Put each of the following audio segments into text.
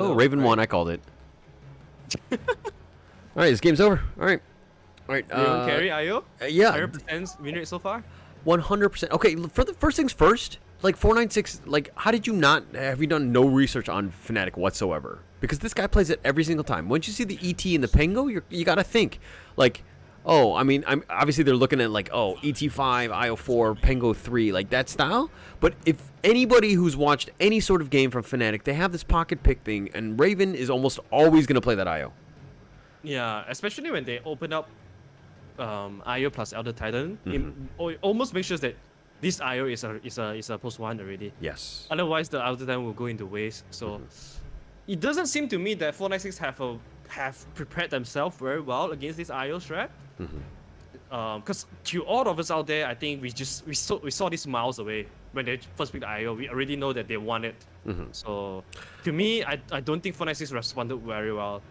Oh, Raven won. I called it. All right, this game's over. All right. Raven carry IO? Yeah. 100% win rate so far? 100%. Okay, for the first things first, like 496, like how did you not, have you done no research on Fnatic whatsoever? Because this guy plays it every single time. Once you see the ET and the Pango, you got to think, like, oh, I mean, obviously they're looking at like, oh, ET5, IO4, Pango 3, like that style. But if anybody who's watched any sort of game from Fnatic, they have this pocket pick thing, and Raven is almost always going to play that IO. Yeah, especially when they open up IO plus Elder Titan, it almost makes sure that this IO is a post 1 already. Yes. Otherwise, the Elder Titan will go into waste. So it doesn't seem to me that 496 have prepared themselves very well against this IO strat. Because to all of us out there, I think we saw this miles away when they first picked the IO. We already know that they won it. So to me, I don't think 496 responded very well.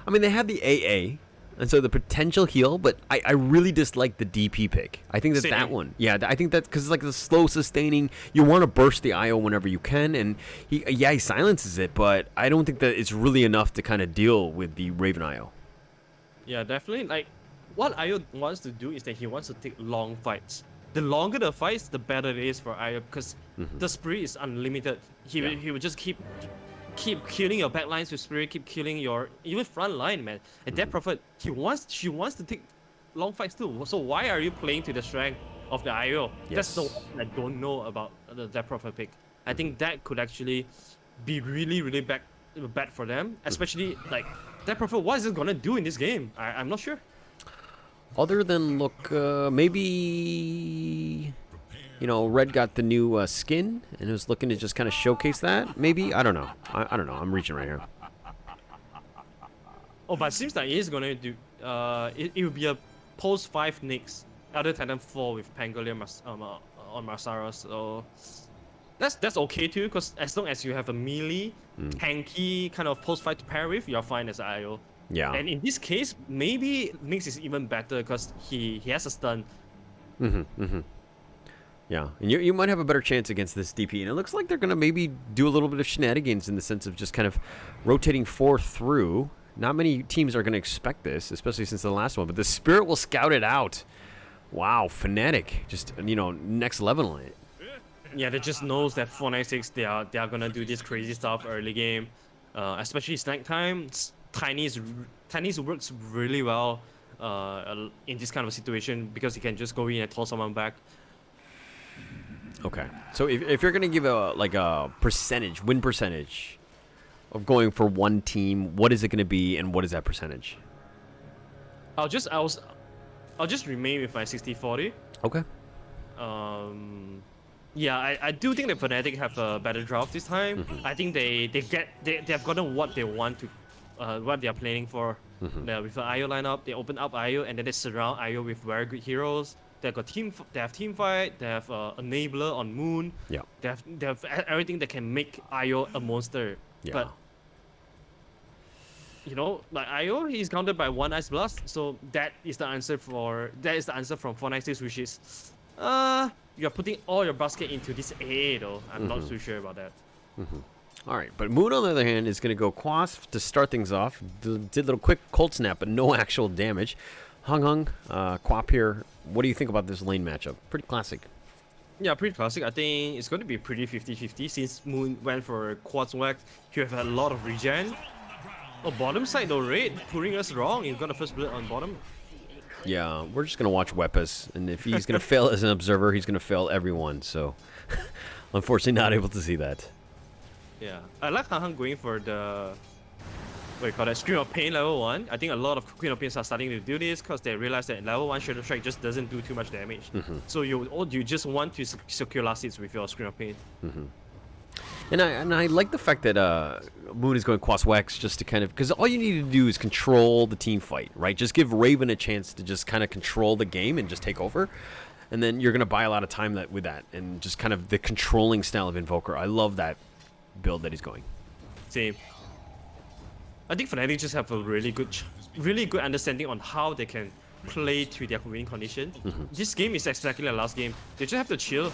I mean, they had the AA, and so the potential heal, but I really dislike the DP pick. I think that one, yeah, I think that because it's like the slow sustaining, you want to burst the IO whenever you can, and he silences it, but I don't think that it's really enough to kind of deal with the Raven IO. Yeah, definitely. Like, what IO wants to do is that he wants to take long fights. The longer the fights, the better it is for IO, because the spree is unlimited. He will just keep killing your backlines with spirit, keep killing your even front line, man. And that Prophet, she wants to take long fights too. So why are you playing to the strength of the IO? That's the one I don't know about the Death Prophet pick. I think that could actually be really bad for them, especially like Death Prophet. What is it gonna do in this game? I'm not sure. Other than look, maybe, you know, Red got the new skin and was looking to just kind of showcase that. Maybe, I don't know. I don't know. I'm reaching right here. Oh, but it seems like he's gonna do. It will be a post 5 Nyx, Elder Titan 4 with Pangolier on Marsara. So that's okay too, because as long as you have a melee, tanky kind of post 5 to pair with, you're fine as IO. Yeah. And in this case, maybe Nyx is even better because he has a stun. Yeah, and you might have a better chance against this DP, and it looks like they're going to maybe do a little bit of shenanigans in the sense of just kind of rotating 4 through. Not many teams are going to expect this, especially since the last one, but the Spirit will scout it out. Wow, Fnatic, just, you know, next level on it. Yeah, they just knows that 496, they are going to do this crazy stuff early game, especially snack time. Tiny's works really well in this kind of situation because he can just go in and toss someone back. Okay, so if you're gonna give a percentage, win percentage of going for one team, what is it gonna be, and what is that percentage? I'll just remain with my 60-40. Okay. Yeah, I do think that Fnatic have a better draft this time. I think they have gotten what they want to, what they are planning for. With the IO lineup, they open up IO and then they surround IO with very good heroes. They have team fight. They have enabler on Moon. Yeah. They have everything that can make IO a monster. Yeah. But you know, like IO, he's countered by 1 Ice Blast. So that is the answer from 496, which is you're putting all your basket into this AA though. I'm not too sure about that. All right, but Moon on the other hand is going to go Quasf to start things off. Did a little quick cold snap, but no actual damage. Hung, Quap here. What do you think about this lane matchup? Pretty classic. Yeah, pretty classic. I think it's going to be pretty 50-50 since Moon went for Quartz Wax. You have a lot of regen. Oh, bottom side though, Raid proving us wrong. He's got a first blood on bottom. Yeah, we're just going to watch Weppes, and if he's going to fail as an observer, he's going to fail everyone. So, unfortunately, not able to see that. Yeah, I like Hang going for the what you call that, Scream of Pain level 1. I think a lot of Queen of Pains are starting to do this because they realize that level 1 Shadow Strike just doesn't do too much damage. So you just want to secure last hits with your Scream of Pain. And I like the fact that Moon is going Quaswex just to kind of, because all you need to do is control the team fight, right? Just give Raven a chance to just kind of control the game and just take over. And then you're going to buy a lot of time with that and just kind of the controlling style of Invoker. I love that build that he's going. Same. I think Fnatic just have a really good understanding on how they can play to their winning condition. This game is exactly the last game. They just have to chill.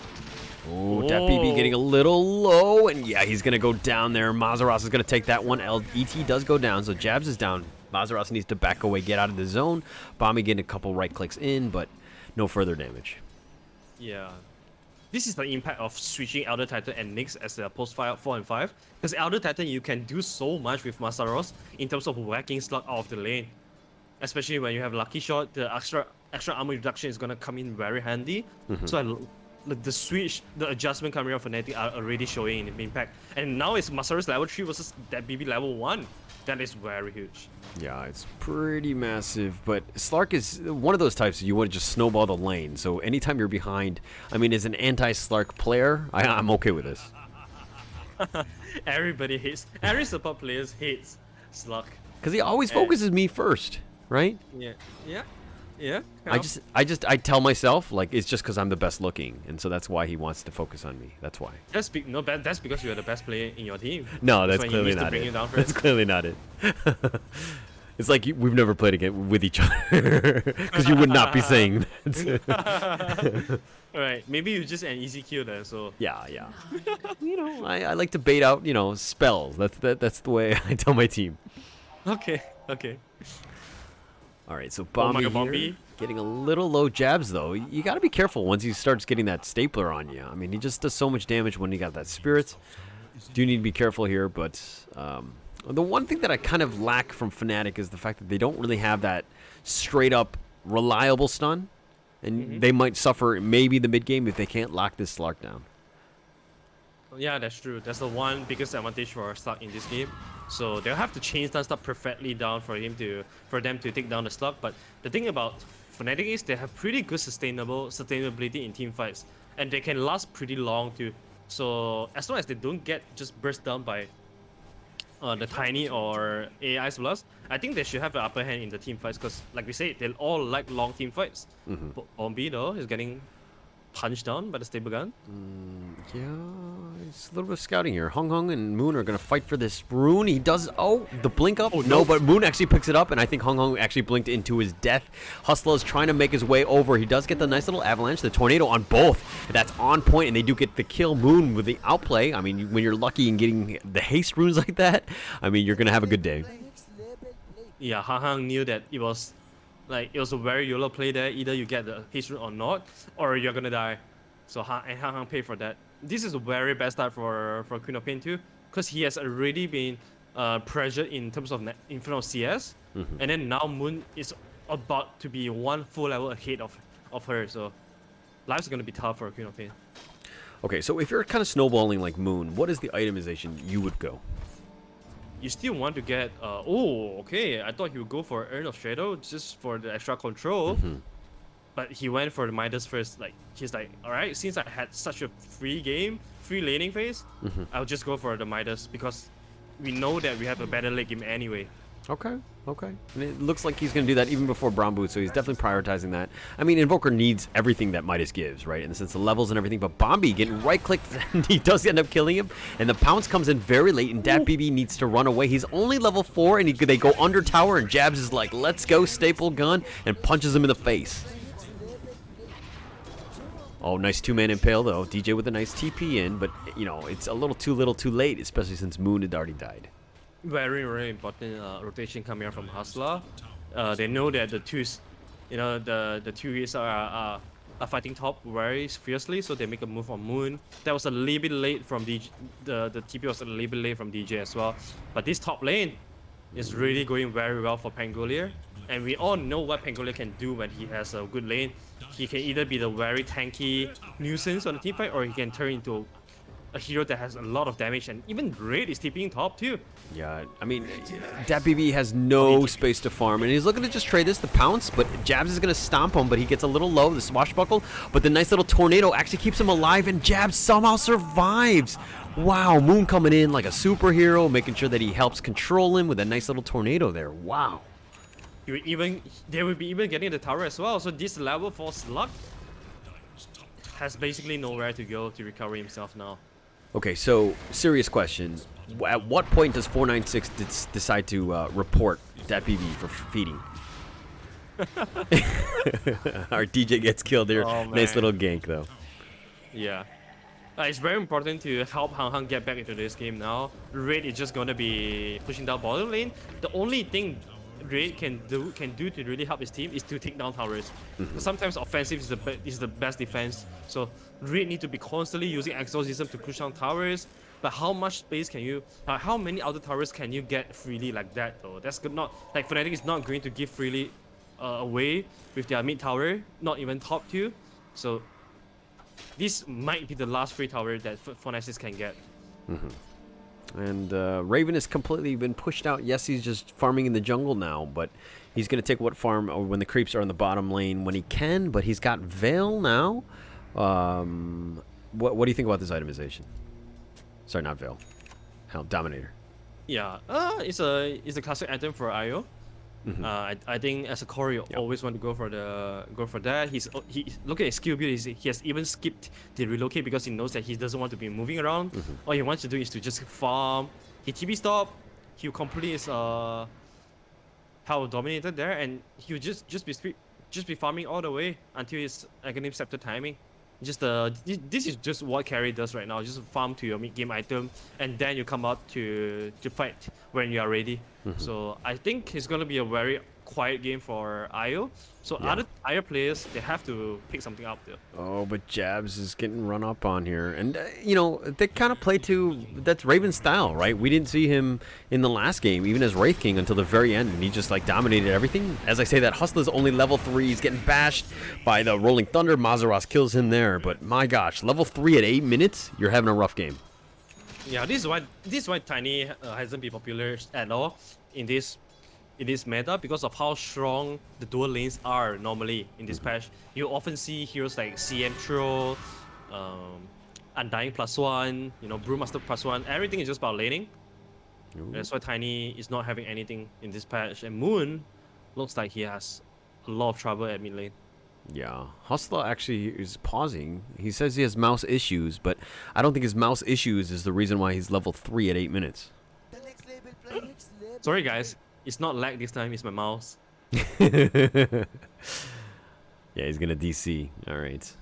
Oh, that BB getting a little low, and yeah, he's going to go down there. Mazaros is going to take that one. ET does go down, so Jabs is down. Mazaros needs to back away, get out of the zone. Bombi getting a couple right clicks in, but no further damage. Yeah. This is the impact of switching Elder Titan and Nyx as a post 4 and 5. Because Elder Titan, you can do so much with Mazaros in terms of whacking Slark out of the lane. Especially when you have Lucky Shot, the extra armor reduction is going to come in very handy. So the switch, the adjustment coming out for Fnatic are already showing in impact. And now it's Mazaros level 3 versus that BB level 1. That is very huge. Yeah, it's pretty massive, but Slark is one of those types you want to just snowball the lane. So anytime you're behind, I mean, as an anti-Slark player, I'm okay with this. Everybody hates, every support players hates Slark. Because he always focuses me first, right? Yeah. I tell myself, like, it's just because I'm the best looking, and so that's why he wants to focus on me. That's why. That's because you're the best player in your team. No, that's clearly not it. That's clearly not it. It's like we've never played again with each other, because you would not be saying that. Alright, maybe you're just an easy kill then, so... Yeah. You know, I like to bait out, you know, spells. That's the way I tell my team. Okay. All right, so Bombi getting a little low jabs, though. You got to be careful once he starts getting that stapler on you. I mean, he just does so much damage when he got that spirit. Do need to be careful here, but the one thing that I kind of lack from Fnatic is the fact that they don't really have that straight-up reliable stun. And they might suffer maybe the mid-game if they can't lock this Slark down. Yeah, that's true. That's the one biggest advantage for Slark in this game. So they'll have to chain stun stuff perfectly down for them to take down the Slark. But the thing about Fnatic is they have pretty good sustainability in team fights, and they can last pretty long too. So as long as they don't get just burst down by the Tiny or AI's Blast, I think they should have an upper hand in the team fights. Because like we said, they all like long team fights. But Bombi though is getting punched down by the stable gun. Yeah, it's a little bit of scouting here. Hung and Moon are going to fight for this rune. He does, the blink up. Oh, no, but Moon actually picks it up, and I think Hung actually blinked into his death. Hustler is trying to make his way over. He does get the nice little avalanche, the tornado on both. That's on point, and they do get the kill. Moon with the outplay. I mean, when you're lucky in getting the haste runes like that, I mean, you're going to have a good day. Yeah, Hung knew that it was a very YOLO play there. Either you get the haste rune or not, or you're gonna die. So Hung paid for that. This is a very bad start for Queen of Pain too, because he has already been pressured in terms of in front of CS, and then now Moon is about to be one full level ahead of her. So life's gonna be tough for Queen of Pain. Okay, so if you're kind of snowballing like Moon, what is the itemization you would go? You still want to get okay, I thought he would go for Urn of Shadow just for the extra control, but he went for the Midas first. Like, he's like, alright, since I had such a free laning phase, I'll just go for the Midas because we know that we have a better late game anyway. Okay. And it looks like he's going to do that even before Brown Boot, so he's definitely prioritizing that. I mean, Invoker needs everything that Midas gives, right? In the sense of levels and everything, but Bombi getting right-clicked, and he does end up killing him, and the pounce comes in very late, and Dat BB needs to run away. He's only level 4, and they go under tower, and Jabs is like, let's go, staple gun, and punches him in the face. Oh, nice two-man impale, though. DJ with a nice TP in, but, you know, it's a little too late, especially since Moon had already died. Very, very important rotation coming out from Hustler. They know that the twos, the two heroes are fighting top very fiercely, so they make a move on Moon. That was a little bit late from DJ. The TP was a little bit late from DJ as well. But this top lane is really going very well for Pangolier. And we all know what Pangolier can do when he has a good lane. He can either be the very tanky nuisance on the team fight, or he can turn into a hero that has a lot of damage, and even Raid is TPing top too. Yeah, I mean, Dat BB has no space to farm, and he's looking to just trade this, the pounce, but Jabs is going to stomp him, but he gets a little low, the swashbuckle, but the nice little tornado actually keeps him alive, and Jabs somehow survives. Wow, Moon coming in like a superhero, making sure that he helps control him with a nice little tornado there. Wow. They would be even getting the tower as well, so this level 4 Slark has basically nowhere to go to recover himself now. Okay, so serious question. At what point does 496 decide to report Dat BB for feeding? Our DJ gets killed there. Oh, nice little gank, though. Yeah. It's very important to help Han get back into this game now. Raid is just gonna be pushing down bottom lane. The only thing Raid can do to really help his team is to take down towers. Sometimes offensive is the best defense. So Raid need to be constantly using exorcism to push down towers. But how much space can you? How many outer towers can you get freely like that though? That's good. Not like Fnatic is not going to give freely away with their mid tower, not even top 2. So this might be the last free tower that Fnatic can get. And Raven has completely been pushed out. Yes, he's just farming in the jungle now, but he's going to take what farm or when the creeps are in the bottom lane when he can, but he's got Veil now. What do you think about this itemization? Sorry, not Veil. Hell, Dominator. Yeah, it's a classic item for IO. I think as a core, you always want to go for that. He look at his skill build. He has even skipped the relocate because he knows that he doesn't want to be moving around. All he wants to do is to just farm. He TP stop. He'll complete his how dominated there, and he'll just be farming all the way until his Aghanim Scepter timing. This is just what carry does right now. Just farm to your mid game item, and then you come out to fight when you are ready. So I think it's gonna be a very quiet game for IO. So other IO players, they have to pick something up there. Oh, but Jabs is getting run up on here, and you know they kind of play to that's Raven's style, right? We didn't see him in the last game, even as Wraith King, until the very end, and he just like dominated everything. As I say, that Hustler's only level 3. He's getting bashed by the Rolling Thunder. Mazaros kills him there, but my gosh, level 3 at 8 minutes, you're having a rough game. Yeah, this is why Tiny hasn't been popular at all in this meta because of how strong the dual lanes are normally in this patch. You often see heroes like CM Troll, Undying +1, Brewmaster +1. Everything is just about laning. That's why Tiny is not having anything in this patch. And Moon looks like he has a lot of trouble at mid lane. Yeah, Hustler actually is pausing. He says he has mouse issues, but I don't think his mouse issues is the reason why he's level 3 at 8 minutes. Sorry guys, it's not lag this time, it's my mouse. Yeah, he's gonna DC. All right.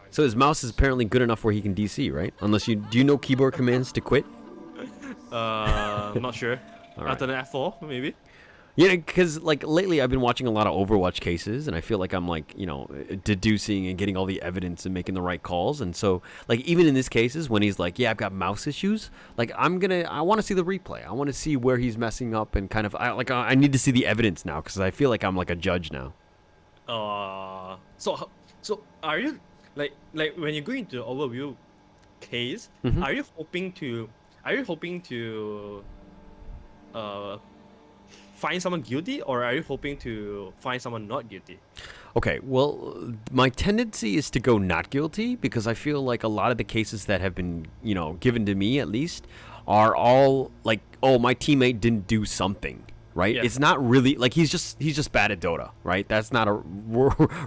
So his mouse is apparently good enough where he can DC, right? Unless do you know keyboard commands to quit? I'm not sure. All right. After the F4, maybe. Yeah, because like lately I've been watching a lot of Overwatch cases, and I feel like I'm like deducing and getting all the evidence and making the right calls. And so like even in these cases when he's like, yeah, I've got mouse issues, like I want to see the replay. I want to see where he's messing up and kind of I need to see the evidence now because I feel like I'm like a judge now. So are you like when you go into the overview case, are you hoping to find someone guilty, or are you hoping to find someone not guilty? Okay, well, my tendency is to go not guilty because I feel like a lot of the cases that have been, given to me at least, are all like, oh, my teammate didn't do something, right? Yeah. It's not really like he's just bad at Dota, right? That's not a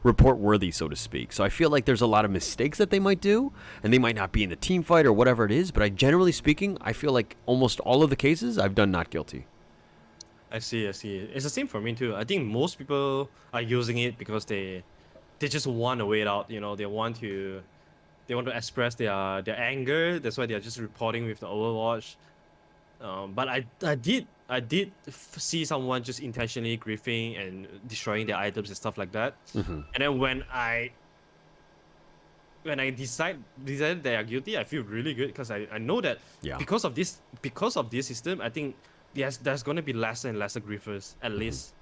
report worthy, so to speak. So I feel like there's a lot of mistakes that they might do, and they might not be in a team fight or whatever it is. But generally speaking, I feel like almost all of the cases I've done not guilty. I see. It's the same for me too. I think most people are using it because they just want to wait out. They want to express their anger. That's why they are just reporting with the Overwatch. But I did see someone just intentionally griefing and destroying their items and stuff like that. And then when I decided they are guilty, I feel really good because I know that because of this system, I think there's going to be lesser and lesser griefers at least.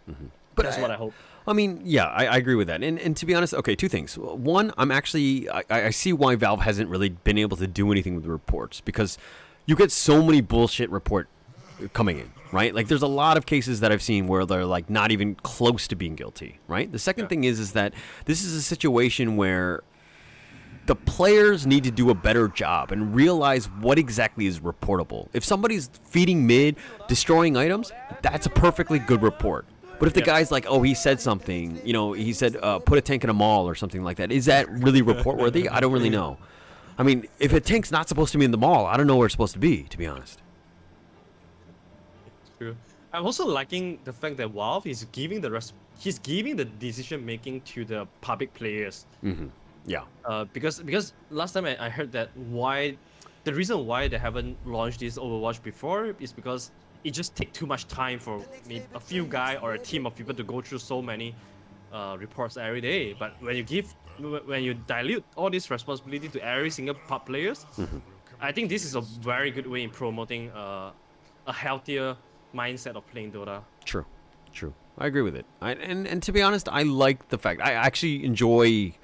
But that's what I hope. I mean, yeah, I agree with that. And to be honest, okay, two things. One, I see why Valve hasn't really been able to do anything with the reports because you get so many bullshit report coming in, right? Like there's a lot of cases that I've seen where they're like not even close to being guilty, right? The second thing is that this is a situation where the players need to do a better job and realize what exactly is reportable. If somebody's feeding mid, destroying items, that's a perfectly good report. But if the guy's like, oh, he said something, he said put a tank in a mall or something like that, is that really report worthy? I don't really know. I mean, if a tank's not supposed to be in the mall, I don't know where it's supposed to be, to be honest. True. I'm also liking the fact that Valve is giving the decision making to the public players. Yeah. Because last time I heard that the reason why they haven't launched this Overwatch before is because it just take too much time for maybe a few guy or a team of people to go through so many reports every day. But when you dilute all this responsibility to every single part players, I think this is a very good way in promoting a healthier mindset of playing Dota. True. True. I agree with it. And to be honest, I like the fact I actually enjoy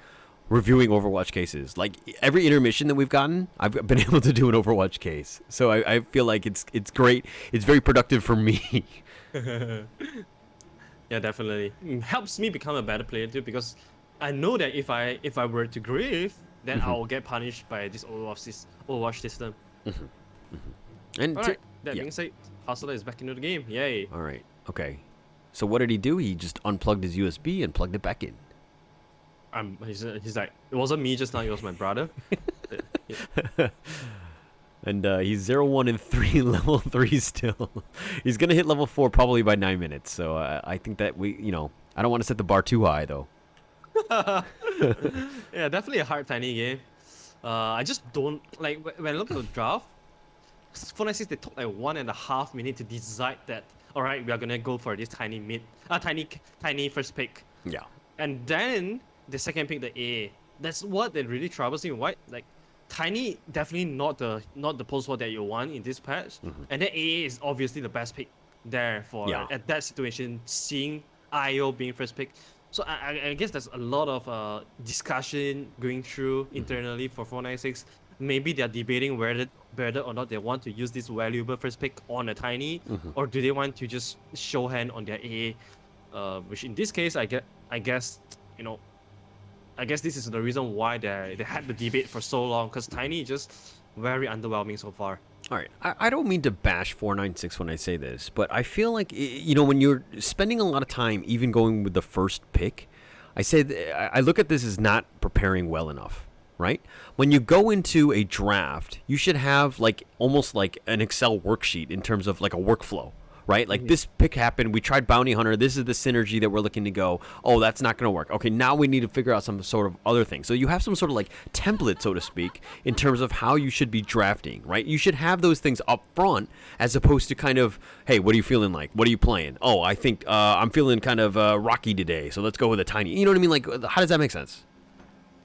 reviewing Overwatch cases. Like every intermission that we've gotten, I've been able to do an Overwatch case. So I feel like it's great. It's very productive for me. Yeah, definitely. Helps me become a better player too, because I know that if I were to grieve, then I will get punished by this Overwatch system. And Alright, that being said, Hustler is back into the game. Yay. All right. Okay. So what did he do? He just unplugged his USB and plugged it back in. He's like, it wasn't me just now, it was my brother. And he's 0-1 in 3, level 3 still. He's going to hit level 4 probably by 9 minutes. So I think that I don't want to set the bar too high, though. Yeah, definitely a hard tiny game. I just don't, like, when I look at the draft, Fnatic says they took like 1.5 minutes to decide that, alright, we are going to go for this tiny first pick. Yeah. And then the second pick, the A. That's what that really troubles me. Why? Like, Tiny definitely not the post sword that you want in this patch. And then A is obviously the best pick there for at that situation, seeing IO being first pick. So I guess there's a lot of discussion going through internally for 496. Maybe they're debating whether or not they want to use this valuable first pick on a Tiny, or do they want to just show hand on their A, which in this case I guess this is the reason why they had the debate for so long, because Tiny is just very underwhelming so far. All right, I don't mean to bash 496 when I say this, but I feel like, when you're spending a lot of time even going with the first pick, I look at this as not preparing well enough, right? When you go into a draft, you should have like almost like an Excel worksheet in terms of like a workflow. Right? Like this pick happened. We tried Bounty Hunter. This is the synergy that we're looking to go. Oh, that's not going to work. Okay, now we need to figure out some sort of other thing. So you have some sort of like template, so to speak, in terms of how you should be drafting, right? You should have those things up front as opposed to kind of, hey, what are you feeling like? What are you playing? Oh, I think I'm feeling kind of rocky today. So let's go with a Tiny. You know what I mean? Like, how does that make sense?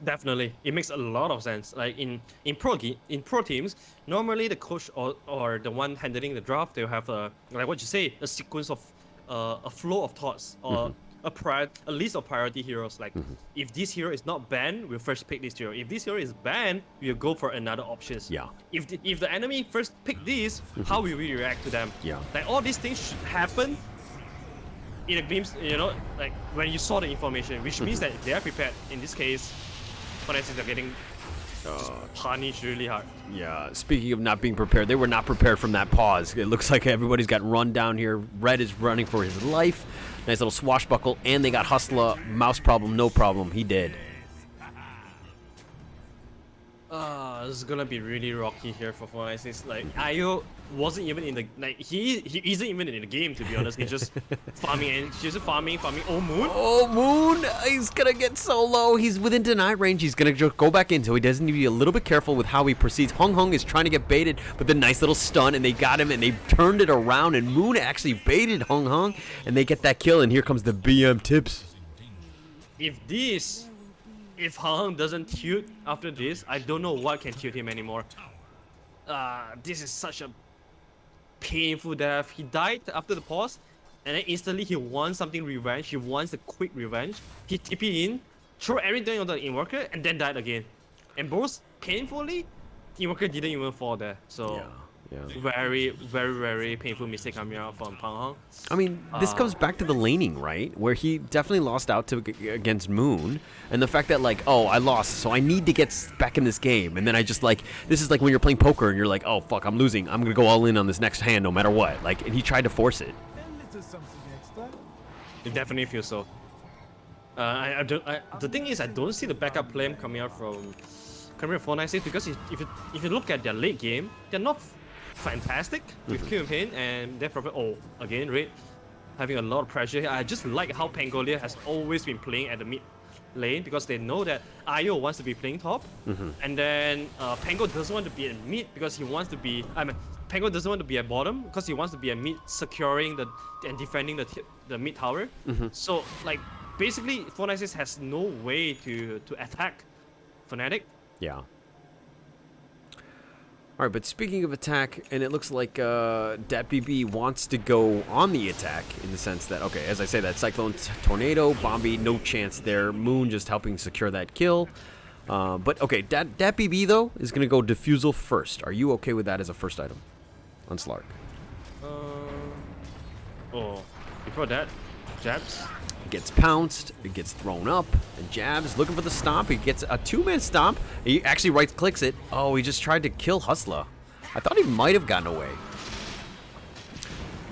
Definitely, it makes a lot of sense. Like in pro teams, normally the coach or the one handling the draft, they'll have a, like what you say, a sequence of a flow of thoughts, or a list of priority heroes. Like if this hero is not banned, we'll first pick this hero. If this hero is banned, we'll go for another options. Yeah. If the enemy first pick this, how will we react to them? Yeah. Like all these things should happen in a glimpse. Like when you saw the information, which means that they are prepared. In this case, Fnatic are getting punished really hard. Yeah, speaking of not being prepared, they were not prepared from that pause. It looks like everybody's got run down here. Red is running for his life. Nice little swashbuckle, and they got Hustler. Mouse problem, no problem. He did. This is gonna be really rocky here for 496. Like Io wasn't even in the he isn't even in the game, to be honest. He's just farming, and she's just farming. Oh, Moon! Oh, Moon! He's gonna get so low. He's within deny range. He's gonna just go back into. He doesn't need to be a little bit careful with how he proceeds. Hung is trying to get baited, but the nice little stun, and they got him, and they turned it around, and Moon actually baited Hung, and they get that kill. And here comes the BM tips. If Hung doesn't tilt after this, I don't know what can tilt him anymore. This is such a painful death. He died after the pause, and then instantly he wants something revenge. He wants a quick revenge. He TP in, throw everything on the Invoker, and then died again. And both painfully, Invoker didn't even fall there. So Yeah. very, very, very painful mistake coming out from Pang Hong. I mean, this comes back to the laning, right? Where he definitely lost out against Moon, and the fact that like, oh, I lost, so I need to get back in this game, and then I just like, this is like when you're playing poker and you're like, oh fuck, I'm losing, I'm gonna go all in on this next hand no matter what. Like, and he tried to force it. It definitely feels so. The thing is, I don't see the backup plan coming out from 496, because if you look at their late game, they're not fantastic with Q and Pain, and they're probably again Red having a lot of pressure here. I just like how Pangolier has always been playing at the lane because they know that Io wants to be playing top, and then Pango doesn't want to be in mid because he wants to be. I mean, Pango doesn't want to be at bottom because he wants to be at mid, securing and defending the mid tower. So like basically, Fnatic has no way to attack Fnatic. Yeah. All right, but speaking of attack, and it looks like DatBB wants to go on the attack in the sense that, okay, as I say, that Cyclone Tornado, Bombi, no chance there. Moon just helping secure that kill. But, okay, DatBB, though, is going to go Diffusal first. Are you okay with that as a first item on Slark? Oh, before that, Jabs. It gets pounced, it gets thrown up, and Jabs looking for the stomp. He gets a 2-man stomp. He actually right-clicks it. Oh, he just tried to kill Hustler. I thought he might have gotten away.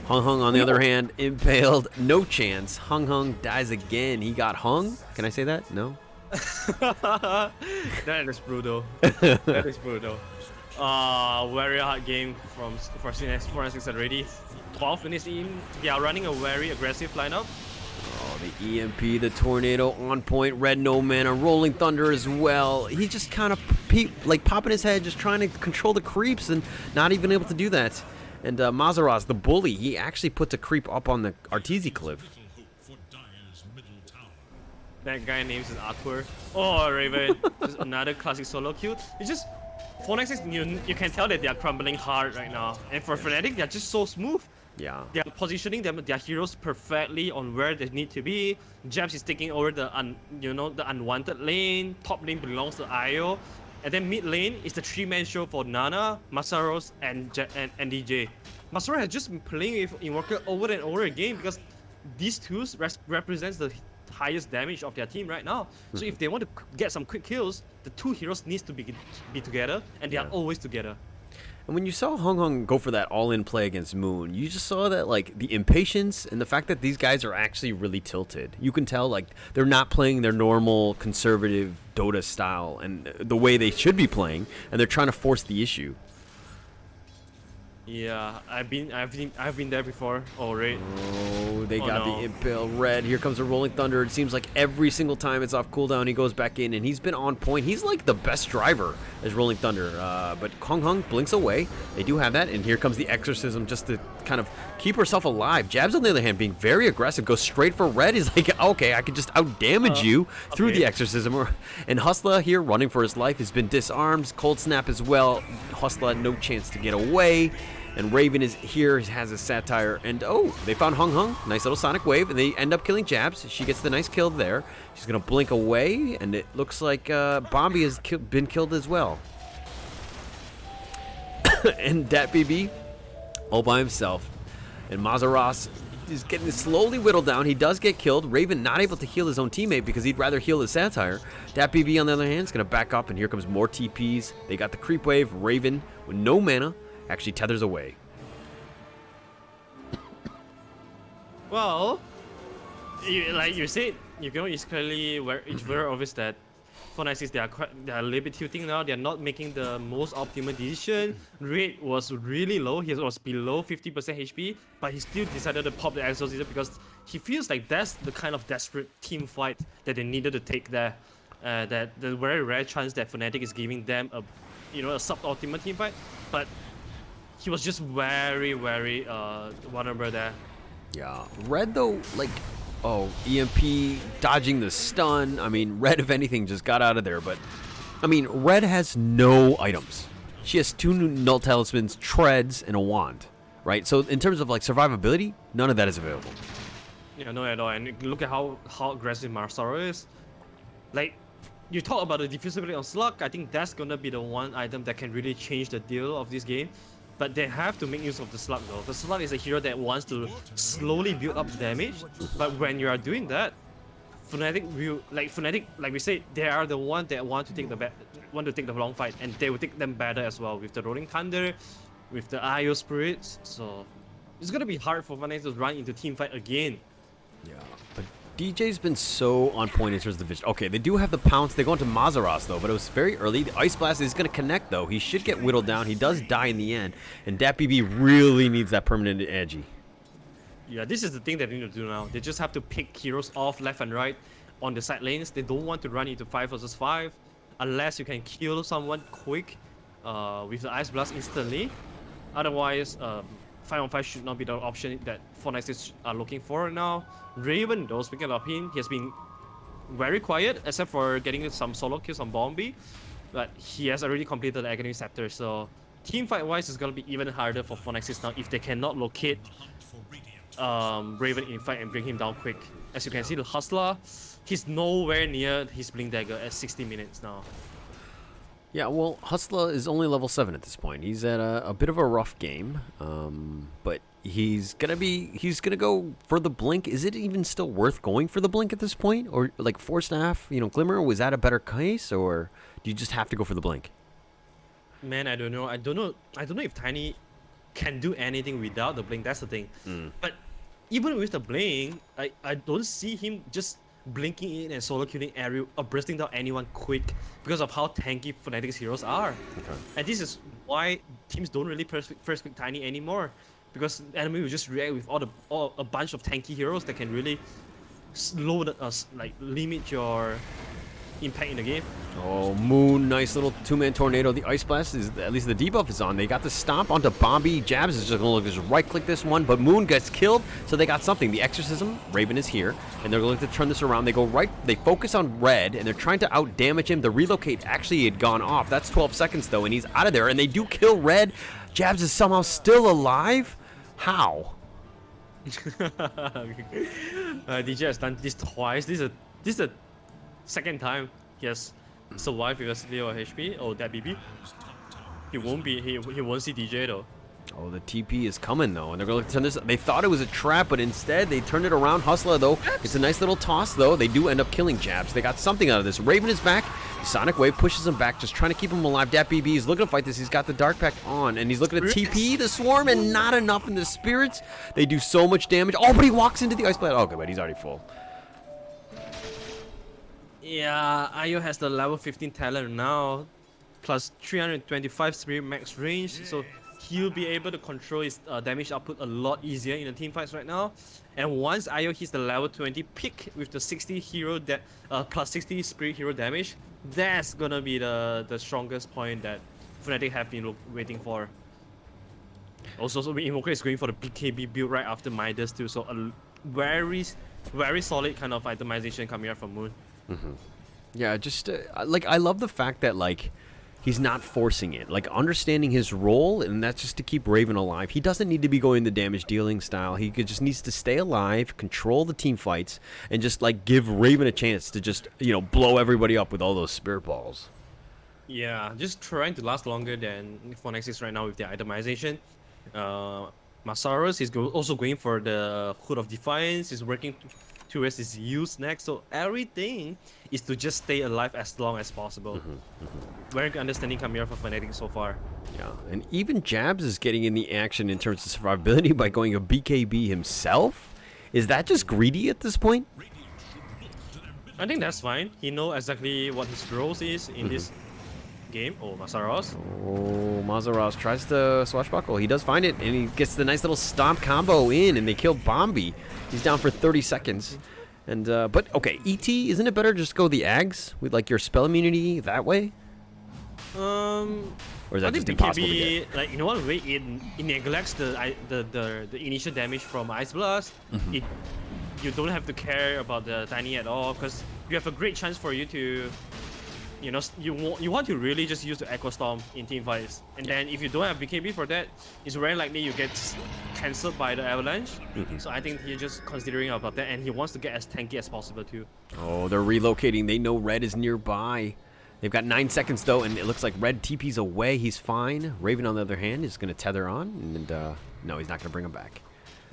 Hung on the other hand, impaled, no chance. Hung dies again. He got hung. Can I say that? No? That is brutal. That is brutal. Very hard game for Fnatic already. 12 minutes in. They are running a very aggressive lineup. Oh, the EMP, the Tornado on point, Red no mana, Rolling Thunder as well. He's just kind of popping his head, just trying to control the creeps and not even able to do that. And Mazaraz, the bully, he actually puts a creep up on the Arteezy cliff. That guy names is Arthur. Oh, Raven. Just another classic solo kill. It's just, Fnatic, you can tell that they are crumbling hard right now. And for Fnatic, they're just so smooth. Yeah. They are positioning their heroes perfectly on where they need to be. Jabs is taking over the unwanted lane. Top lane belongs to Io. And then mid lane is the 3-man show for Nana, Masaros, and DJ. Masaros has just been playing with Invoker over and over again because these two represents the highest damage of their team right now. So if they want to get some quick kills, the two heroes needs to be together, and they are always together. And when you saw Hung go for that all-in play against Moon, you just saw that, like, the impatience and the fact that these guys are actually really tilted. You can tell, like, they're not playing their normal conservative Dota style and the way they should be playing, and they're trying to force the issue. Yeah, I've been there before. Oh, right. Oh, they got the Impale Red. Here comes the Rolling Thunder. It seems like every single time it's off cooldown, he goes back in, and he's been on point. He's like the best driver as Rolling Thunder. But Hung blinks away. They do have that, and here comes the Exorcism just to kind of keep herself alive. Jabs, on the other hand, being very aggressive, goes straight for Red. He's like, okay, I could just out-damage you through the Exorcism. And Hustler here, running for his life, has been disarmed. Cold Snap as well. Hustler, no chance to get away. And Raven is here, has a satire, and oh, they found Hung. Nice little sonic wave, and they end up killing Jabs. She gets the nice kill there. She's gonna blink away, and it looks like Bombi has been killed as well. And DatBB, all by himself. And Mazaras is getting slowly whittled down. He does get killed. Raven not able to heal his own teammate because he'd rather heal his satire. DatBB, on the other hand, is gonna back up, and here comes more TPs. They got the creep wave. Raven with no mana actually tethers away. Well, like you said, it's clearly it's very obvious that Fnatic they are a little bit tilting now. They are not making the most optimal decision. Rate was really low. He was below 50% HP, but he still decided to pop the Exorcism because he feels like that's the kind of desperate team fight that they needed to take there. That the very rare chance that Fnatic is giving them a suboptimal team fight, but he was just very vulnerable there. Yeah, Red though, like, oh, EMP dodging the stun. I mean, Red, if anything, just got out of there. But I mean, Red has no items. She has 2 null talismans, treads, and a wand, right? So in terms of like survivability, none of that is available. Yeah, no at all. And look at how aggressive Marsaro is. Like, you talk about the diffusability on Slark. I think that's gonna be the one item that can really change the deal of this game. But they have to make use of the Slark though. The Slark is a hero that wants to slowly build up damage. But when you are doing that, Fnatic, like we said, they are the one that want to take the long fight, and they will take them better as well with the Rolling Thunder, with the Io spirits. So it's gonna be hard for Fnatic to run into team fight again. Yeah, but DJ's been so on point in terms of the vision. Okay, they do have the pounce. They go into Mazaras, though, but it was very early. The Ice Blast is going to connect, though. He should get whittled down. He does die in the end. And DatBB really needs that permanent edgy. Yeah, this is the thing that they need to do now. They just have to pick heroes off left and right. on the side lanes. They don't want to run into 5 versus 5 unless you can kill someone quick with the Ice Blast instantly. Otherwise, 5-on-5 should not be the option that Fnatic are looking for now. Raven, though, speaking of him, he has been very quiet except for getting some solo kills on Bombi, but he has already completed the Agony Scepter, so team fight wise it's gonna be even harder for Fnatic now if they cannot locate Raven in fight and bring him down quick. As you can see, the Hustler, he's nowhere near his Blink Dagger at 60 minutes now. Yeah, well, Hustler is only level 7 at this point. He's at a bit of a rough game, but he's gonna go for the Blink. Is it even still worth going for the Blink at this point, or like Force Staff? You know, Glimmer, was that a better case, or do you just have to go for the Blink? Man, I don't know. I don't know if Tiny can do anything without the Blink. That's the thing. But even with the Blink, I don't see him just blinking in and solo killing Ariel or bursting down anyone quick because of how tanky Fnatic's heroes are. Okay. And this is why teams don't really first pick Tiny anymore, because the enemy will just react with a bunch of tanky heroes that can really slow limit your impact in the game. Oh, Moon, nice little two-man tornado. The Ice Blast is, at least the debuff is on. They got the stomp onto Bombi. Jabs is just gonna just right-click this one, but Moon gets killed, so they got something. The Exorcism, Raven is here, and they're going to turn this around. They go right, they focus on Red, and they're trying to out-damage him. The relocate actually had gone off. That's 12 seconds, though, and he's out of there, and they do kill Red. Jabs is somehow still alive? How? DJ has done this twice. This is the second time he has survived with a 0 HP. Oh, that BB. He won't see DJ though. Oh, the TP is coming though, and they're going to turn this. They thought it was a trap, but instead they turned it around. Hustler though, it's a nice little toss though. They do end up killing Jabs. They got something out of this. Raven is back. Sonic Wave pushes him back, just trying to keep him alive. Dat BB is looking to fight this. He's got the Dark Pact on, and he's looking to TP the Swarm, and not enough in the Spirits. They do so much damage. Oh, but he walks into the Ice Blade. Okay, but he's already full. Yeah, Ayo has the level 15 talent now, plus 325 Spirit max range, so he'll be able to control his damage output a lot easier in the team fights right now. And once Ayo hits the level 20 peak with the 60 hero plus 60 Spirit hero damage, that's gonna be the strongest point that Fnatic have been waiting for. Also, so Invoker is going for the BKB build right after Midas too, so a very solid kind of itemization coming out from Moon. Yeah, just like I love the fact that like he's not forcing it, like understanding his role, and that's just to keep Raven alive. He doesn't need to be going the damage dealing style. He just needs to stay alive, control the team fights, and just like give Raven a chance to just, you know, blow everybody up with all those spirit balls. Yeah, just trying to last longer than Fnatic right now with their itemization. Masaros is also going for the Hood of Defiance. He's working towards his use next, so everything is to just stay alive as long as possible. Very good understanding coming out from Fnatic so far. Yeah, and even Jabs is getting in the action in terms of survivability by going a BKB himself. Is that just greedy at this point? I think that's fine. He knows exactly what his role is in this game. Oh, Masaros. Oh, Masaros tries to swashbuckle. He does find it, and he gets the nice little stomp combo in, and they kill Bombi. He's down for 30 seconds. And but okay, ET, isn't it better to just go the Ags with like your spell immunity that way? Or is that just impossible to get? Like, in one way, it neglects the initial damage from Ice Blast. You don't have to care about the Tiny at all, because you have a great chance for you to, you know, you want to really just use the Echo Storm in team fights, and then if you don't have BKB for that, it's very likely you get cancelled by the Avalanche. So I think he's just considering about that, and he wants to get as tanky as possible too. Oh, they're relocating. They know Red is nearby. They've got 9 seconds though, and it looks like Red TP's away. He's fine. Raven, on the other hand, is going to tether on, and no, he's not going to bring him back.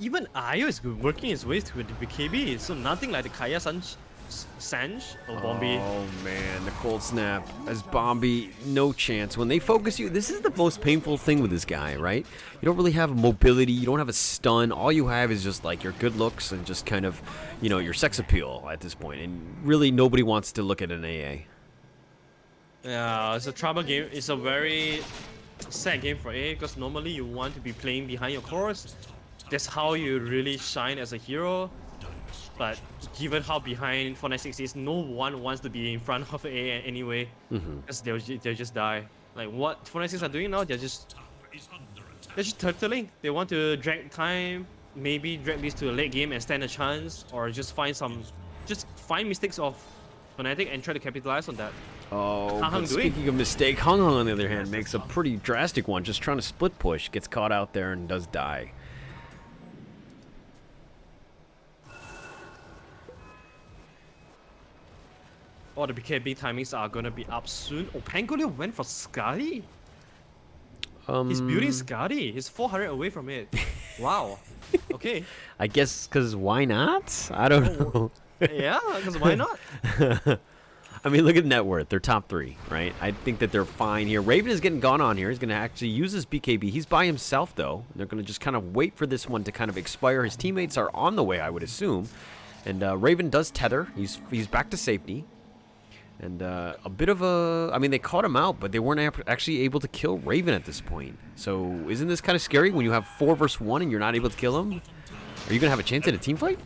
Even Ayo is working his way to the BKB, so nothing like the Kaya Sanj or Bombi. Oh man, the cold snap as Bombi, no chance. When they focus you, this is the most painful thing with this guy, right? You don't really have mobility, you don't have a stun. All you have is just like your good looks and just kind of, you know, your sex appeal at this point. And really nobody wants to look at an AA. Yeah, it's a trouble game. It's a very sad game for AA, because normally you want to be playing behind your course. That's how you really shine as a hero. But given how behind Fnatic is, no one wants to be in front of A anyway, because they'll just die. Like what Fnatic are doing now, they're just turtling. They want to drag time, maybe drag this to a late game and stand a chance, or just find mistakes of Fnatic and try to capitalize on that. Oh, but speaking of mistake, Hung Hung on the other hand makes a pretty drastic one, just trying to split push, gets caught out there and does die. Oh, the BKB timings are gonna be up soon. Oh, Pangolier went for Skadi. He's building Skadi. He's 400 away from it. Wow. Okay. I guess because why not? I don't know. Yeah, because why not? I mean, look at net worth. They're top 3, right? I think that they're fine here. Raven is getting gone on here. He's going to actually use his BKB. He's by himself, though. They're going to just kind of wait for this one to kind of expire. His teammates are on the way, I would assume. And Raven does tether. He's back to safety. And a bit of a... I mean, they caught him out, but they weren't actually able to kill Raven at this point. So isn't this kind of scary when you have 4 versus 1 and you're not able to kill him? Are you going to have a chance in a team fight?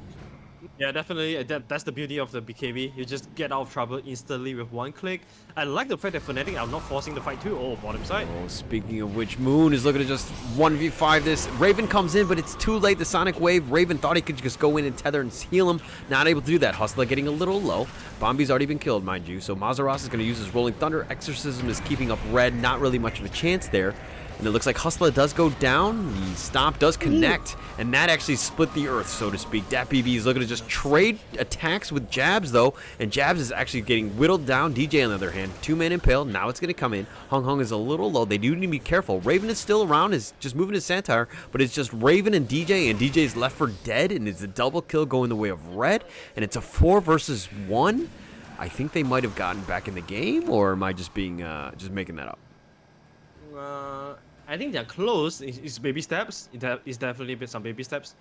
Yeah, definitely. That's the beauty of the BKB. You just get out of trouble instantly with one click. I like the fact that Fnatic are not forcing the fight too. Oh, bottom side. Oh, speaking of which, Moon is looking to just 1v5 this. Raven comes in, but it's too late. The Sonic Wave. Raven thought he could just go in and tether and heal him. Not able to do that. Hustler getting a little low. Bombi's already been killed, mind you. So Mazaros is going to use his Rolling Thunder. Exorcism is keeping up red. Not really much of a chance there. And it looks like Hustler does go down. The stomp does connect, and that actually split the earth, so to speak. DPC is looking to just trade attacks with Jabs, though, and Jabs is actually getting whittled down. DJ, on the other hand, 2-man impale. Now it's going to come in. Hung Hung is a little low. They do need to be careful. Raven is still around, is just moving his Santar, but it's just Raven and DJ is left for dead, and it's a double kill going the way of red, and it's a 4 versus 1. I think they might have gotten back in the game, or am I just being just making that up? I think they're close. It's baby steps. It's definitely some baby steps.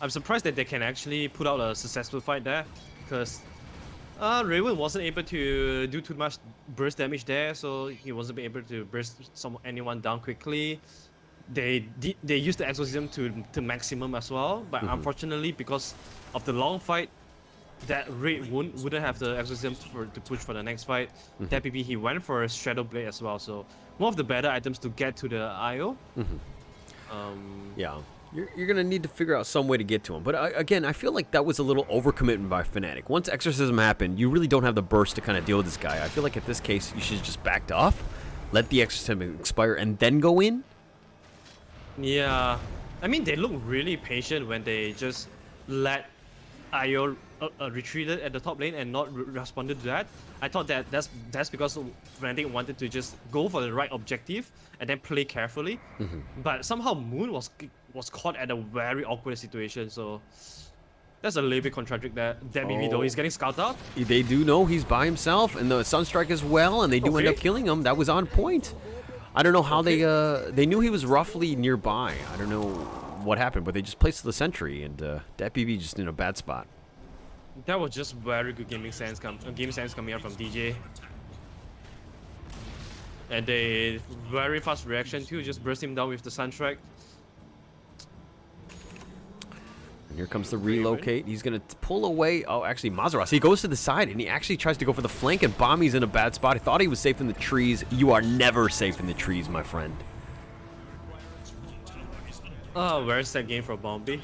I'm surprised that they can actually put out a successful fight there, because Raven wasn't able to do too much burst damage there, so he wasn't able to burst anyone down quickly. They used the exorcism to maximum as well, but unfortunately, because of the long fight, that Raid wouldn't have the exorcism to push for the next fight. DPC, he went for a Shadow Blade as well, so one of the better items to get to the IO. Yeah, you're going to need to figure out some way to get to him. But again, I feel like that was a little overcommitment by Fnatic. Once Exorcism happened, you really don't have the burst to kind of deal with this guy. I feel like at this case, you should have just backed off, let the Exorcism expire, and then go in. Yeah, I mean, they look really patient when they just let IO retreated at the top lane and not responded to that. I thought that that's because Fnatic wanted to just go for the right objective and then play carefully. But somehow Moon was caught at a very awkward situation, so that's a little bit contradictory there. DPC though, he's getting scouted out. They do know he's by himself, and the Sunstrike as well, and they do end up killing him. That was on point. I don't know how they knew he was roughly nearby. I don't know what happened, but they just placed the sentry, and DPC just in a bad spot. That was just very good game sense coming out from DJ. And a very fast reaction too, just burst him down with the Sunstrike. And here comes the relocate. He's going to pull away. Oh, actually, Mazaros. He goes to the side, and he actually tries to go for the flank, and Bombi's in a bad spot. He thought he was safe in the trees. You are never safe in the trees, my friend. Oh, where's that game for Bombi?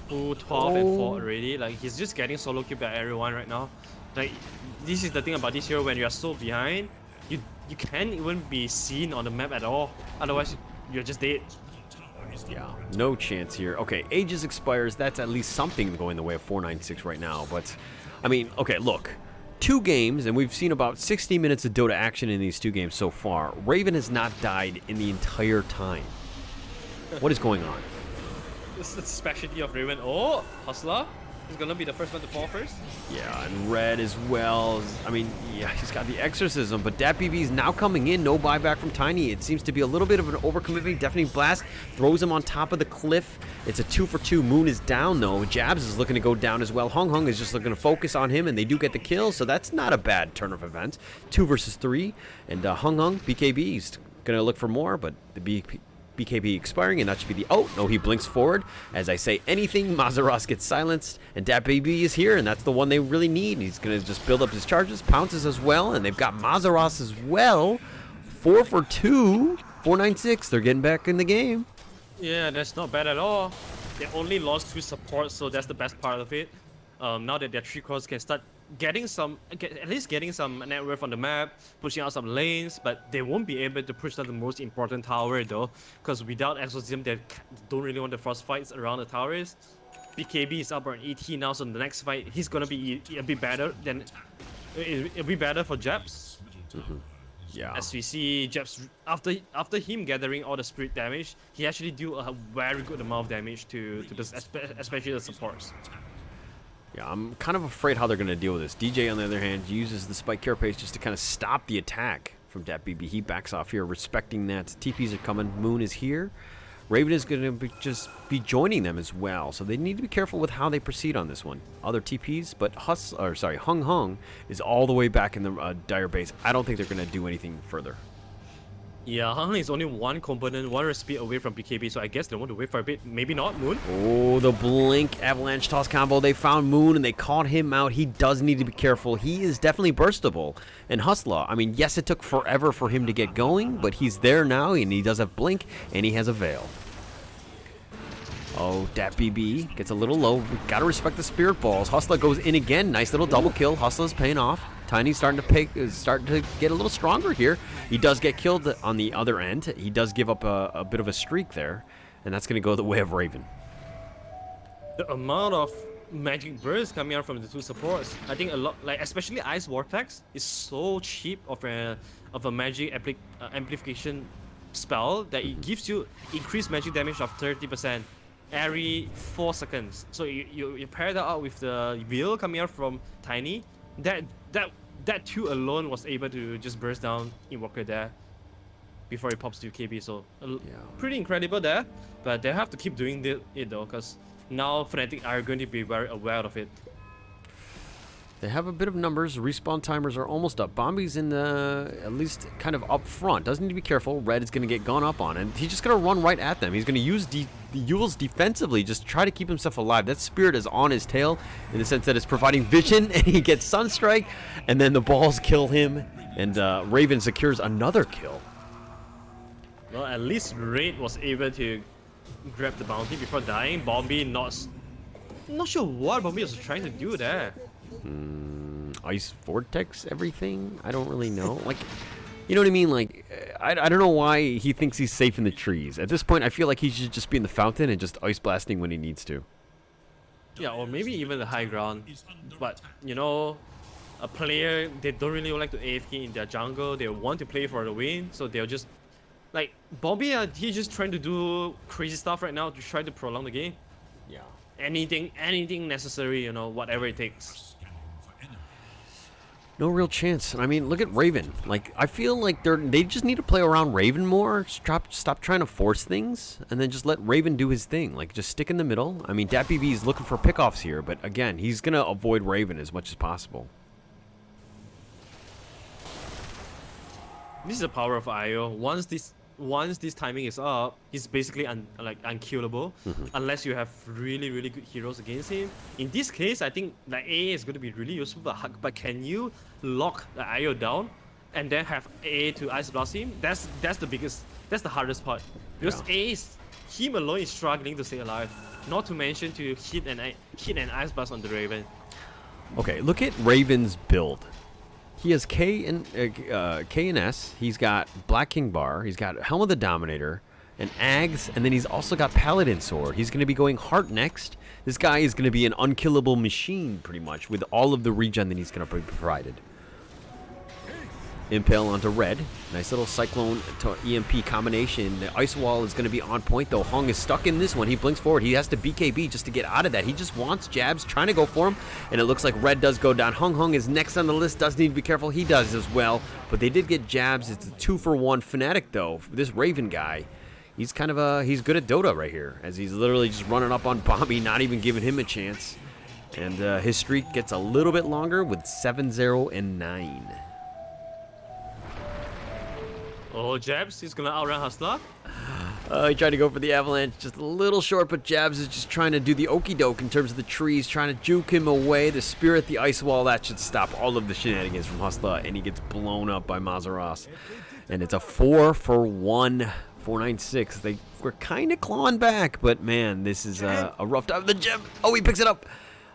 12 and 4 already. Like, he's just getting solo kill by everyone right now. Like, this is the thing about this hero. When you are so behind, you can't even be seen on the map at all. Otherwise, you're just dead. Yeah, no chance here. Okay, Aegis expires. That's at least something going the way of 496 right now. But, I mean, okay, look. 2 games, and we've seen about 60 minutes of Dota action in these 2 games so far. Raven has not died in the entire time. What is going on? This is the specialty of Raven. Oh, Hustler is gonna be the first one to fall first. Yeah, and Red as well. I mean, yeah, he's got the Exorcism, but DPC is now coming in. No buyback from Tiny. It seems to be a little bit of an overcommitment. Deafening Blast throws him on top of the cliff. It's a 2 for 2. Moon is down, though. Jabs is looking to go down as well. Hung Hung is just looking to focus on him, and they do get the kill, so that's not a bad turn of events. 2 versus 3, and Hung Hung, BKB, is going to look for more, but the BKB expiring, and that should be the... Oh, no, he blinks forward. As I say anything, Mazaros gets silenced, and DPC is here, and that's the one they really need. He's going to just build up his charges, pounces as well, and they've got Mazaros as well. 4 for 2, 496. They're getting back in the game. Yeah, that's not bad at all. They only lost 2 supports, so that's the best part of it. Now that their 3 cores can start getting at least getting some net worth on the map, pushing out some lanes, but they won't be able to push down the most important tower though, because without Exorcism, they don't really want the frost fights around the towers. BKB is up on ET now, so the next fight he's gonna be a bit better than it'll be better for Japs. Yeah. As we see, Japs after him gathering all the spirit damage, he actually do a very good amount of damage to especially the supports. Yeah, I'm kind of afraid how they're going to deal with this. DJ, on the other hand, uses the Spike Carapace just to kind of stop the attack from DPC. He backs off here, respecting that. TPs are coming. Moon is here. Raven is going to just be joining them as well, so they need to be careful with how they proceed on this one. Other TPs, but Hung Hung is all the way back in the Dire base. I don't think they're going to do anything further. Yeah, Hung is only 1 component, 1 recipe away from BKB, so I guess they want to wait for a bit. Maybe not, Moon? Oh, the Blink Avalanche Toss combo. They found Moon and they caught him out. He does need to be careful. He is definitely burstable. And Hustler, I mean, yes, it took forever for him to get going, but he's there now, and he does have Blink, and he has a Veil. Oh, DPC gets a little low. We gotta respect the Spirit Balls. Hustler goes in again. Nice little double kill. Hustler's paying off. Tiny's starting to get a little stronger here. He does get killed on the other end. He does give up a bit of a streak there, and that's going to go the way of Raven. The amount of magic bursts coming out from the 2 supports, I think a lot, like especially Ice Vortex, is so cheap of a magic amplification spell that it gives you increased magic damage of 30% every 4 seconds. So you pair that out with the wheel coming out from Tiny. That 2 alone was able to just burst down Invoker there before it pops to KB. So pretty incredible there, but they have to keep doing it though, because now Fnatic are going to be very aware of it. They have a bit of numbers. Respawn timers are almost up. Bombi's in the, at least kind of up front. Doesn't need to be careful. Red is going to get gone up on, and he's just going to run right at them. He's going to use the Yules defensively, just try to keep himself alive. That Spirit is on his tail in the sense that it's providing vision, and he gets Sunstrike, and then the balls kill him, and Raven secures another kill. Well, at least Raid was able to grab the bounty before dying. Bombi not sure what Bombi was trying to do there. Ice Vortex everything? I don't really know. Like, you know what I mean? Like, I don't know why he thinks he's safe in the trees. At this point, I feel like he should just be in the fountain and just ice blasting when he needs to. Yeah, or maybe even the high ground. But, you know, a player, they don't really like to AFK in their jungle. They want to play for the win, so they'll just... Like, Bombi, he's just trying to do crazy stuff right now to try to prolong the game. Yeah. Anything necessary, you know, whatever it takes. No real chance. I mean, look at Raven. Like, I feel like they just need to play around Raven more. Stop trying to force things, and then just let Raven do his thing. Like, just stick in the middle. I mean, DPC is looking for pickoffs here, but again, he's gonna avoid Raven as much as possible. This is the power of IO. Once this timing is up, he's basically unkillable, unless you have really good heroes against him. In this case, I think like A is going to be really useful for Hug, but can you lock the IO down and then have A to Ice Blast him? That's the hardest part, because A is, him alone is struggling to stay alive. Not to mention to hit an Ice Blast on the Raven. Okay, look at Raven's build. He has K and S. He's got Black King Bar. He's got Helm of the Dominator, and Ags, and then he's also got Paladin Sword. He's going to be going Heart next. This guy is going to be an unkillable machine, pretty much, with all of the regen that he's going to be provided. Impale onto Red. Nice little Cyclone to EMP combination. The Ice Wall is going to be on point, though. Hung is stuck in this one. He blinks forward. He has to BKB just to get out of that. He just wants jabs, trying to go for him, and it looks like Red does go down. Hung is next on the list. Does need to be careful. He does as well, but they did get jabs. It's a 2-for-1 Fnatic, though. This Raven guy, he's kind of he's good at Dota right here, as he's literally just running up on Bombi, not even giving him a chance. And his streak gets a little bit longer with 7-0 and 9. Oh, Jabs, he's gonna outrun Hustler. He tried to go for the avalanche, just a little short, but Jabs is just trying to do the okey doke in terms of the trees, trying to juke him away. The spirit, the ice wall, that should stop all of the shenanigans from Hustla, and he gets blown up by Mazaros. And it's a 4-for-1, 496. They were kind of clawing back, but man, this is a rough time. The gem. Oh, he picks it up.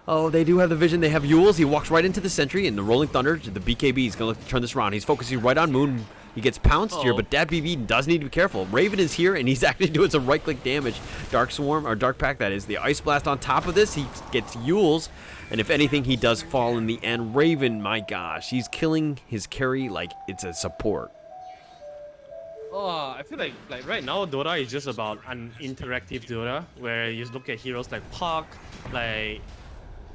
Oh, they do have the vision. They have Yules. He walks right into the sentry, and the Rolling Thunder, the BKB is going to turn this around. He's focusing right on Moon. He gets pounced here, but that BB does need to be careful. Raven is here, and he's actually doing some right-click damage. Dark Swarm, or Dark Pack, that is. The Ice Blast on top of this. He gets Yules, and if anything, he does fall in the end. Raven, my gosh, he's killing his carry like it's a support. Oh, I feel like right now Dota is just about an interactive Dota where you look at heroes like Puck, like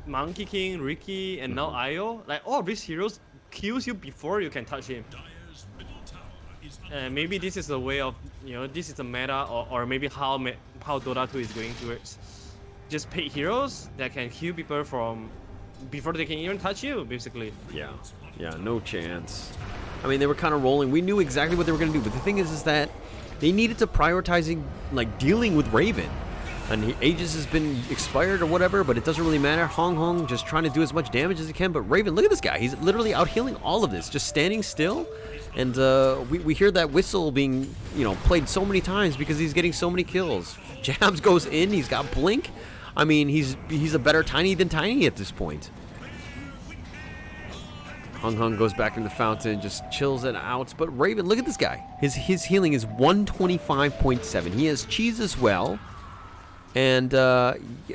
Monkey King, Ricky, and now Io. Like all of these heroes kills you before you can touch him. Maybe this is a way of, this is a meta, or maybe how Dota 2 is going towards. Just pick heroes that can kill people from before they can even touch you, basically. Yeah, no chance. I mean, they were kind of rolling. We knew exactly what they were going to do, but the thing is that they needed to prioritizing, like, dealing with Raven. And Aegis has been expired or whatever, but it doesn't really matter. Hong just trying to do as much damage as he can, but Raven, look at this guy. He's literally out healing all of this, just standing still. And we hear that whistle being, played so many times because he's getting so many kills. Jabs goes in. He's got Blink. I mean, he's a better Tiny than Tiny at this point. Hung goes back in the fountain, just chills it out. But Raven, look at this guy. His healing is 125.7. He has cheese as well. And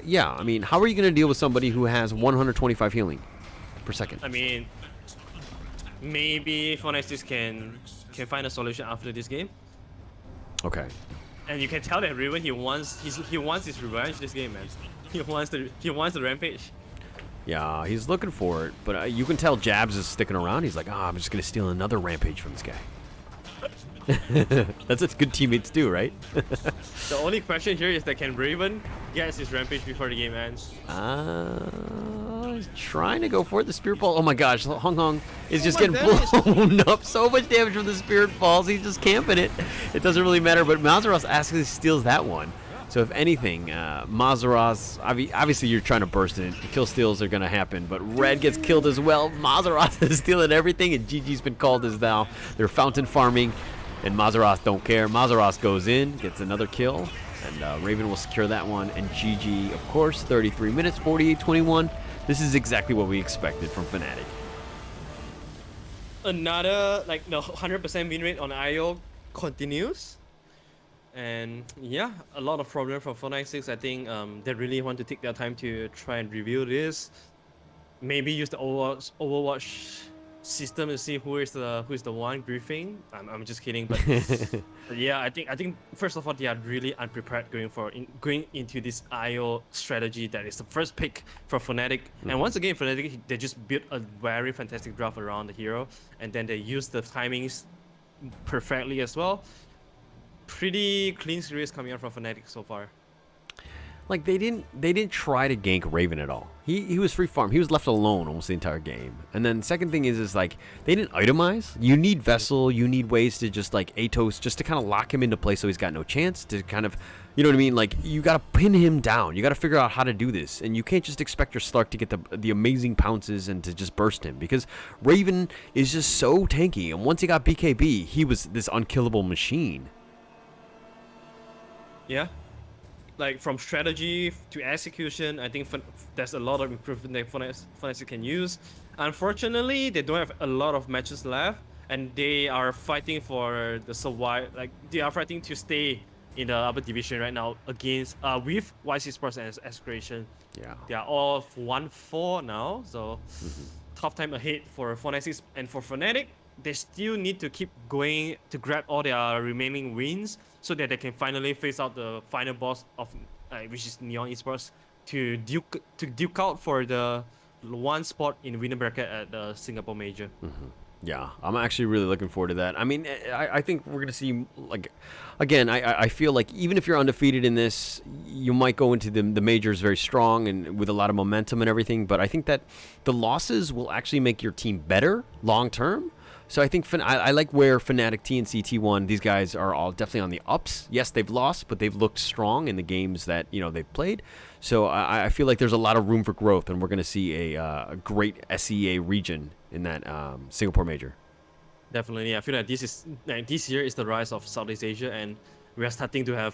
yeah, I mean, how are you going to deal with somebody who has 125 healing per second? I mean, maybe Fnatic can find a solution after this game. Okay. And you can tell that Raven, he wants his revenge this game, man. He wants the rampage. Yeah, he's looking for it, but you can tell Jabs is sticking around. He's like, I'm just gonna steal another rampage from this guy. That's what good teammates do, right? The only question here is that can Raven get his rampage before the game ends? He's trying to go for it. The Spirit Ball. Oh my gosh, Hong is just getting blown up. So much damage from the Spirit Balls. He's just camping it. It doesn't really matter, but Mazaros actually steals that one. So if anything, Mazaros, obviously you're trying to burst it. Kill steals are going to happen, but Red gets killed as well. Mazaros is stealing everything, and GG's been called as thou. They're fountain farming, and Mazaros don't care. Mazaros goes in, gets another kill, and Raven will secure that one. And GG, of course, 33 minutes, 48-21. This is exactly what we expected from Fnatic. Another, the 100% win rate on IO continues. And yeah, a lot of problem from 496. I think they really want to take their time to try and review this. Maybe use the Overwatch system to see who is the one griefing. I'm just kidding, but yeah, I think first of all they are really unprepared going into this IO strategy that is the first pick for Fnatic. And once again, Fnatic, they just built a very fantastic draft around the hero, and then they use the timings perfectly as well. Pretty clean series coming out from Fnatic so far. Like they didn't try to gank Raven at all. He was free farm. He was left alone almost the entire game. And then second thing is like they didn't itemize. You need Vessel. You need ways to just like Atos just to kind of lock him into place so he's got no chance to kind of, you know what I mean? Like you got to pin him down. You got to figure out how to do this. And you can't just expect your Slark to get the amazing pounces and to just burst him because Raven is just so tanky. And once he got BKB, he was this unkillable machine. Yeah. Like from strategy to execution, I think there's a lot of improvement that Fnatic can use. Unfortunately, they don't have a lot of matches left, and they are fighting for the survive. Like they are fighting to stay in the upper division right now against with YC Sports and Aspiration. Yeah, they are all 1-4 now, so tough time ahead for 496 and for Fnatic. They still need to keep going to grab all their remaining wins so that they can finally face out the final boss of which is Neon Esports to duke out for the one spot in winner bracket at the Singapore Major. Yeah, I'm actually really looking forward to that. I mean, I think we're going to see, like, again, I feel like even if you're undefeated in this, you might go into the majors very strong and with a lot of momentum and everything. But I think that the losses will actually make your team better long term. So I think I like where Fnatic, TNC, T1, these guys are all definitely on the ups. Yes, they've lost, but they've looked strong in the games that they've played. So I feel like there's a lot of room for growth, and we're going to see a great SEA region in that Singapore major. Definitely, I feel like this year is the rise of Southeast Asia, and we are starting to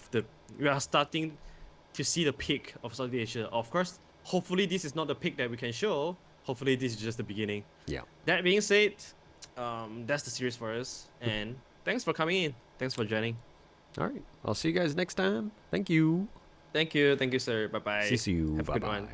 see the peak of Southeast Asia. Of course, hopefully this is not the peak that we can show. Hopefully this is just the beginning. Yeah. That being said, that's the series for us, and thanks for coming in. Thanks for joining. All right. I'll see you guys next time. Thank you. Thank you, sir. Bye bye. See you. Have a good Bye-bye. one.